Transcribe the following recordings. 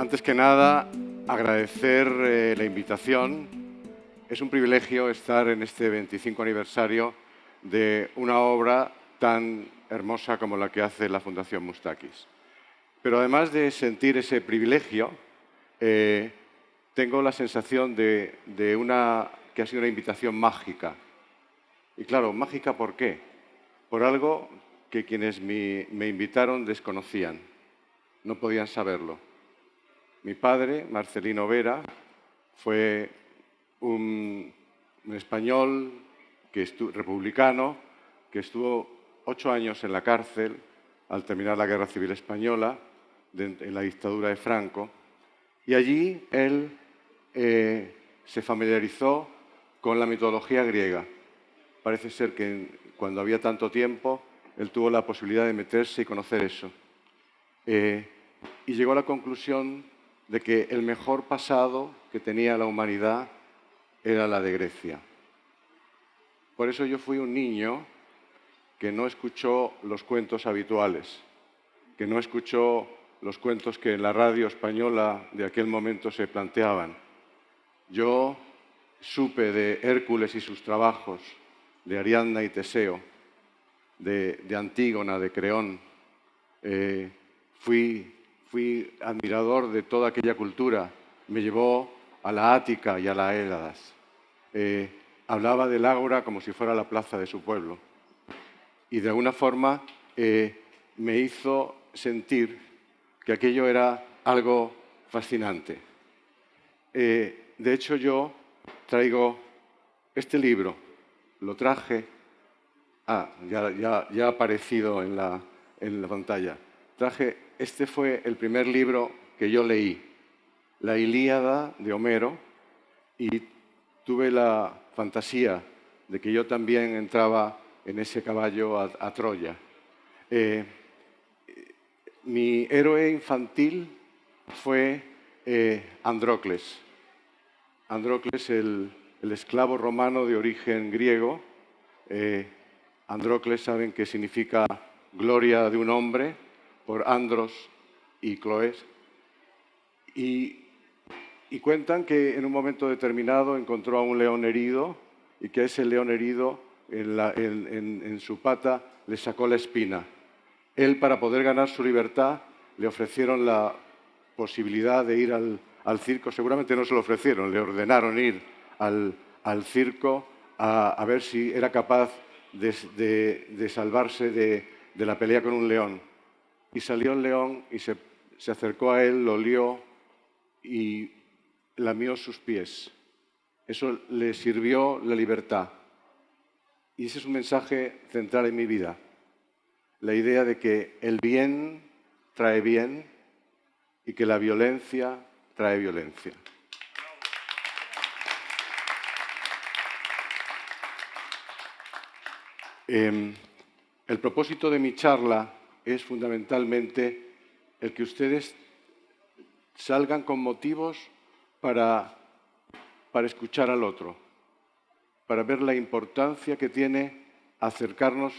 Antes que nada, agradecer la invitación. Es un privilegio estar en este 25 aniversario de una obra tan hermosa como la que hace la Fundación Mustakis. Pero además de sentir ese privilegio, tengo la sensación de que ha sido una invitación mágica. Y claro, mágica ¿por qué? Por algo que quienes me invitaron desconocían, no podían saberlo. Mi padre, Marcelino Vera, fue un español republicano que estuvo 8 años en la cárcel al terminar la Guerra Civil Española, en la dictadura de Franco, y allí él se familiarizó con la mitología griega. Parece ser que cuando había tanto tiempo, él tuvo la posibilidad de meterse y conocer eso. Y llegó a la conclusión de que el mejor pasado que tenía la humanidad era la de Grecia. Por eso yo fui un niño que no escuchó los cuentos habituales, que no escuchó los cuentos que en la radio española de aquel momento se planteaban. Yo supe de Hércules y sus trabajos, de Ariadna y Teseo, de Antígona, de Creón. Fui admirador de toda aquella cultura. Me llevó a la Ática y a la Héladas. Hablaba del Ágora como si fuera la plaza de su pueblo. Y de alguna forma me hizo sentir que aquello era algo fascinante. De hecho, yo traigo este libro. Lo traje. Ya ha aparecido en la pantalla. Este fue el primer libro que yo leí, la Ilíada de Homero, y tuve la fantasía de que yo también entraba en ese caballo a Troya. Mi héroe infantil fue Andrócles. Andrócles, el esclavo romano de origen griego. Andrócles, saben que significa gloria de un hombre, por andros y cloés. Y cuentan que en un momento determinado encontró a un león herido y que ese león herido en su pata le sacó la espina. Él, para poder ganar su libertad, le ofrecieron la posibilidad de ir al circo. Seguramente no se lo ofrecieron, le ordenaron ir al circo a ver si era capaz de salvarse de la pelea con un león. Y salió el león y se acercó a él, lo olió y lamió sus pies. Eso le sirvió la libertad. Y ese es un mensaje central en mi vida. La idea de que el bien trae bien y que la violencia trae violencia. El propósito de mi charla es fundamentalmente el que ustedes salgan con motivos para escuchar al otro, para ver la importancia que tiene acercarnos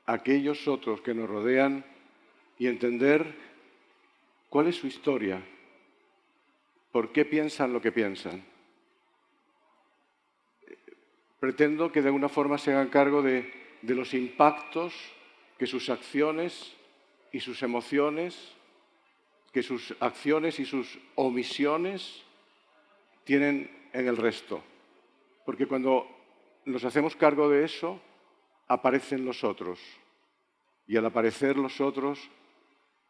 a aquellos otros que nos rodean y entender cuál es su historia, por qué piensan lo que piensan. Pretendo que de alguna forma se hagan cargo de los impactos que sus acciones y sus emociones, que sus acciones y sus omisiones tienen en el resto. Porque cuando nos hacemos cargo de eso, aparecen los otros. Y al aparecer los otros,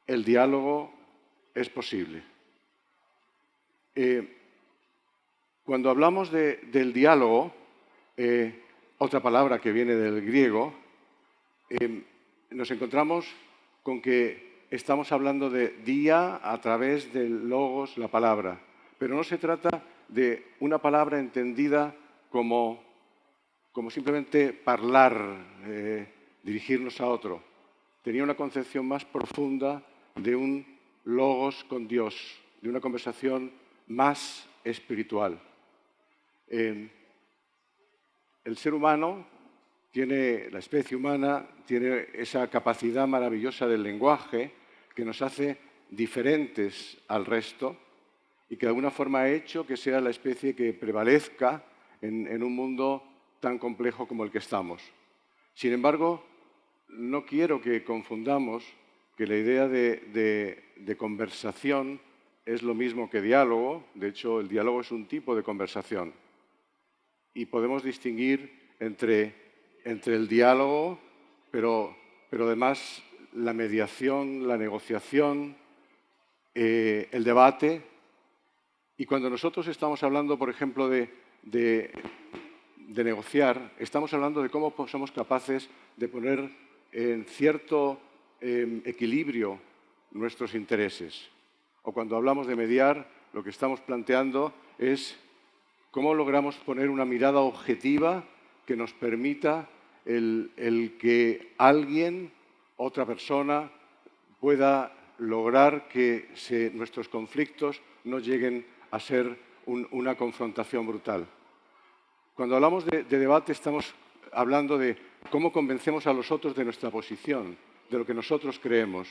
el diálogo es posible. Cuando hablamos del diálogo, otra palabra que viene del griego, nos encontramos con que estamos hablando de día a través del logos, la palabra. Pero no se trata de una palabra entendida como simplemente hablar, dirigirnos a otro. Tenía una concepción más profunda de un logos con Dios, de una conversación más espiritual. El ser humano la especie humana tiene esa capacidad maravillosa del lenguaje que nos hace diferentes al resto y que de alguna forma ha hecho que sea la especie que prevalezca en un mundo tan complejo como el que estamos. Sin embargo, no quiero que confundamos que la idea de conversación es lo mismo que diálogo. De hecho, el diálogo es un tipo de conversación. Y podemos distinguir entre el diálogo, pero además la mediación, la negociación, el debate. Y cuando nosotros estamos hablando, por ejemplo, de negociar, estamos hablando de cómo somos capaces de poner en cierto equilibrio nuestros intereses. O cuando hablamos de mediar, lo que estamos planteando es cómo logramos poner una mirada objetiva que nos permita el que alguien, otra persona, pueda lograr que nuestros conflictos no lleguen a ser una confrontación brutal. Cuando hablamos de debate estamos hablando de cómo convencemos a los otros de nuestra posición, de lo que nosotros creemos.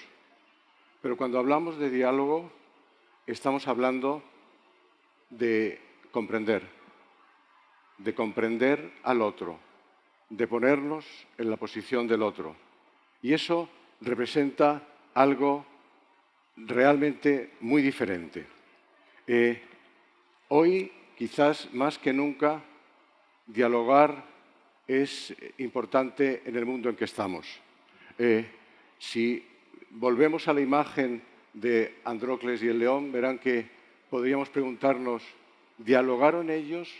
Pero cuando hablamos de diálogo estamos hablando de comprender al otro, de ponernos en la posición del otro. Y eso representa algo realmente muy diferente. Hoy, quizás más que nunca, dialogar es importante en el mundo en que estamos. Si volvemos a la imagen de Andrócles y el león, verán que podríamos preguntarnos, ¿dialogaron ellos?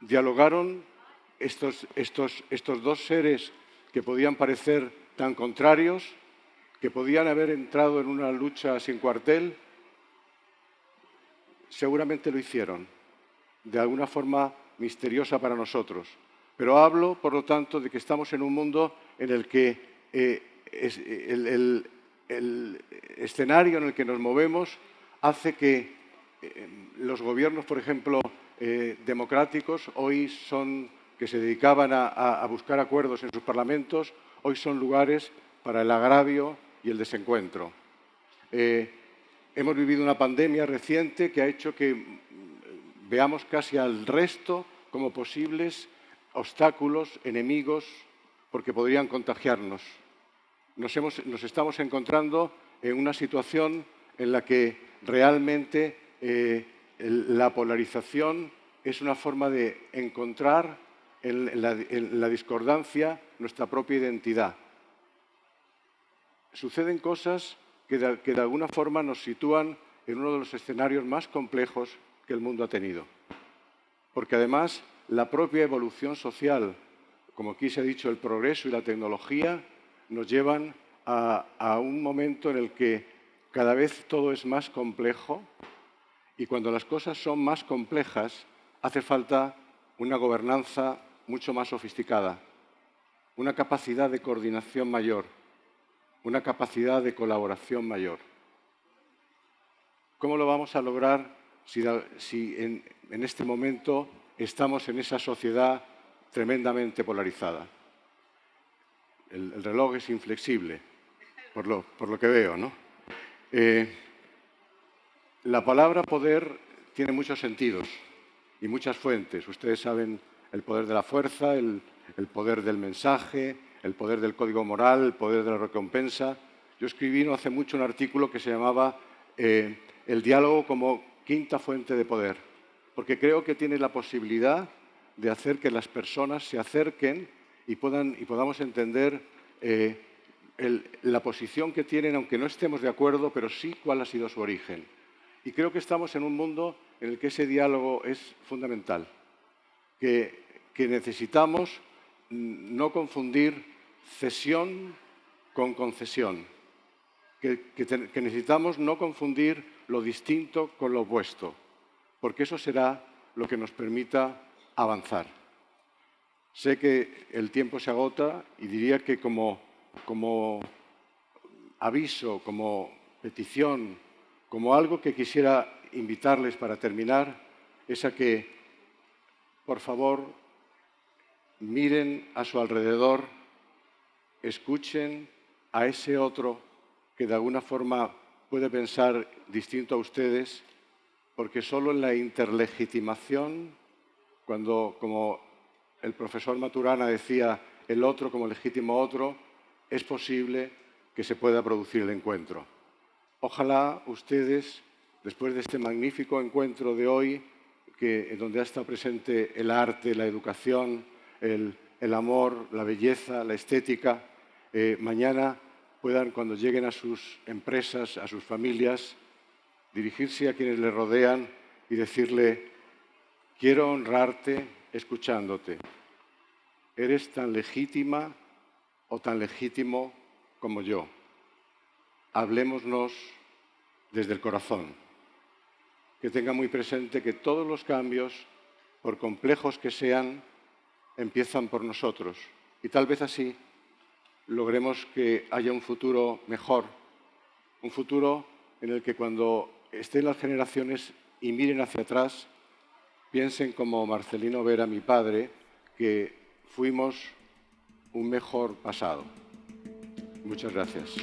¿Dialogaron estos dos seres que podían parecer tan contrarios, que podían haber entrado en una lucha sin cuartel? Seguramente lo hicieron, de alguna forma misteriosa para nosotros. Pero hablo, por lo tanto, de que estamos en un mundo en el que el escenario en el que nos movemos hace que los gobiernos, por ejemplo, democráticos, que se dedicaban a buscar acuerdos en sus parlamentos, hoy son lugares para el agravio y el desencuentro. Hemos vivido una pandemia reciente que ha hecho que veamos casi al resto como posibles obstáculos, enemigos, porque podrían contagiarnos. Nos estamos encontrando en una situación en la que realmente la polarización es una forma de encontrar en la discordancia nuestra propia identidad. Suceden cosas que de alguna forma nos sitúan en uno de los escenarios más complejos que el mundo ha tenido. Porque además la propia evolución social, como aquí se ha dicho, el progreso y la tecnología, nos llevan a un momento en el que cada vez todo es más complejo, y cuando las cosas son más complejas hace falta una gobernanza mucho más sofisticada, una capacidad de coordinación mayor, una capacidad de colaboración mayor. ¿Cómo lo vamos a lograr si en este momento estamos en esa sociedad tremendamente polarizada? El reloj es inflexible, por lo que veo, ¿no? La palabra poder tiene muchos sentidos y muchas fuentes. Ustedes saben el poder de la fuerza, el poder del mensaje, el poder del código moral, el poder de la recompensa. Yo escribí no hace mucho un artículo que se llamaba El diálogo como quinta fuente de poder, porque creo que tiene la posibilidad de hacer que las personas se acerquen y podamos entender la posición que tienen, aunque no estemos de acuerdo, pero sí cuál ha sido su origen. Y creo que estamos en un mundo en el que ese diálogo es fundamental, que necesitamos no confundir cesión con concesión, que necesitamos no confundir lo distinto con lo opuesto, porque eso será lo que nos permita avanzar. Sé que el tiempo se agota y diría que como aviso, como petición, como algo que quisiera invitarles para terminar, es a que, por favor, miren a su alrededor, escuchen a ese otro que de alguna forma puede pensar distinto a ustedes porque solo en la interlegitimación, cuando, como el profesor Maturana decía, el otro como legítimo otro, es posible que se pueda producir el encuentro. Ojalá ustedes, después de este magnífico encuentro de hoy, en donde ha estado presente el arte, la educación, el amor, la belleza, la estética, mañana puedan, cuando lleguen a sus empresas, a sus familias, dirigirse a quienes les rodean y decirle: quiero honrarte escuchándote. Eres tan legítima o tan legítimo como yo. Hablémonos desde el corazón. Que tenga muy presente que todos los cambios, por complejos que sean, empiezan por nosotros. Y tal vez así logremos que haya un futuro mejor, un futuro en el que cuando estén las generaciones y miren hacia atrás, piensen como Marcelino Vera, mi padre, que fuimos un mejor pasado. Muchas gracias.